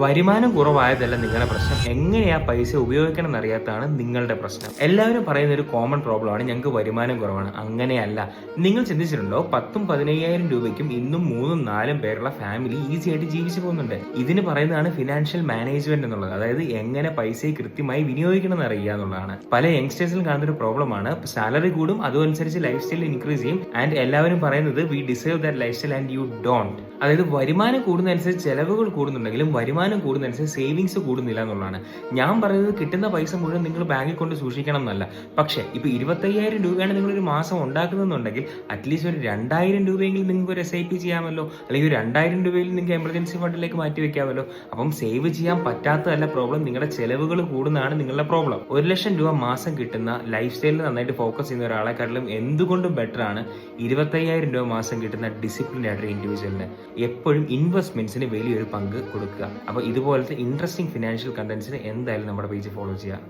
വരുമാനം കുറവായതല്ല നിങ്ങളുടെ പ്രശ്നം, എങ്ങനെയാ പൈസ ഉപയോഗിക്കണം എന്നറിയാത്തതാണ് നിങ്ങളുടെ പ്രശ്നം. എല്ലാവരും പറയുന്ന ഒരു കോമൺ പ്രോബ്ലമാണ് ഞങ്ങൾക്ക് വരുമാനം കുറവാണ്. അങ്ങനെയല്ല. നിങ്ങൾ ചിന്തിച്ചിട്ടുണ്ടോ 10,000-15,000 രൂപയ്ക്കും ഇന്നും 3-4 പേരുള്ള ഫാമിലി ഈസി ആയിട്ട് ജീവിച്ചു പോകുന്നുണ്ട്. ഇതിന് പറയുന്നതാണ് ഫിനാൻഷ്യൽ മാനേജ്മെന്റ് എന്നുള്ളത്. അതായത് എങ്ങനെ പൈസയെ കൃത്യമായി വിനിയോഗിക്കണം എന്ന് അറിയുക എന്നുള്ളതാണ്. പല യങ്സ്റ്റേഴ്സിലും കാണുന്ന ഒരു പ്രോബ്ലമാണ്. സാലറി കൂടും, അതനുസരിച്ച് ലൈഫ് സ്റ്റൈൽ ഇൻക്രീസ് ചെയ്യും. ആൻഡ് എല്ലാവരും പറയുന്നത് V deserve that life style and you don't. അതായത് വരുമാനം കൂടുന്നതനുസരിച്ച് ചെലവുകൾ കൂടുന്നുണ്ടെങ്കിലും വരുമാനം കൂടുന്നതനുസരിച്ച് സേവിങ്സ് കൂടുന്നില്ല എന്നുള്ളതാണ്. ഞാൻ പറയുന്നത് കിട്ടുന്ന പൈസ മുഴുവൻ നിങ്ങൾ ബാങ്കിൽ കൊണ്ട് സൂക്ഷിക്കണം എന്നല്ല. പക്ഷേ ഇപ്പൊ 25,000 രൂപയാണ് നിങ്ങൾ ഒരു മാസം ഉണ്ടാക്കുന്നതെന്നുണ്ടെങ്കിൽ അറ്റ്ലീസ്റ്റ് ഒരു 2,000 രൂപയെങ്കിലും നിങ്ങൾക്ക് ഒരു SIP ചെയ്യാമല്ലോ, അല്ലെങ്കിൽ ഒരു 2,000 രൂപയിൽ നിങ്ങൾക്ക് എമർജൻസി ഫണ്ടിലേക്ക് മാറ്റി വെക്കാമല്ലോ. അപ്പം സേവ് ചെയ്യാൻ പറ്റാത്തതല്ല പ്രോബ്ലം, നിങ്ങളുടെ ചെലവുകൾ കൂടുന്നതാണ് നിങ്ങളുടെ പ്രോബ്ലം. 1,00,000 രൂപ മാസം കിട്ടുന്ന ലൈഫ് സ്റ്റൈലിൽ നന്നായിട്ട് ഫോക്കസ് ചെയ്യുന്ന ഒരാളെക്കാട്ടിലും എന്തുകൊണ്ടും ബെറ്റർ ആണ് 25,000 രൂപ മാസം കിട്ടുന്ന ഡിസിപ്ലിൻ ആയിട്ട് ഇൻഡിവിജ്വലിന്. എപ്പോഴും ഇൻവെസ്റ്റ്മെന്റ്സിന് വലിയൊരു പങ്ക് കൊടുക്കുക. അപ്പോൾ ഇതുപോലത്തെ ഇൻട്രസ്റ്റിംഗ് ഫിനാൻഷ്യൽ കണ്ടന്റ്സിന് എന്തായാലും നമ്മുടെ പേജ് ഫോളോ ചെയ്യുക.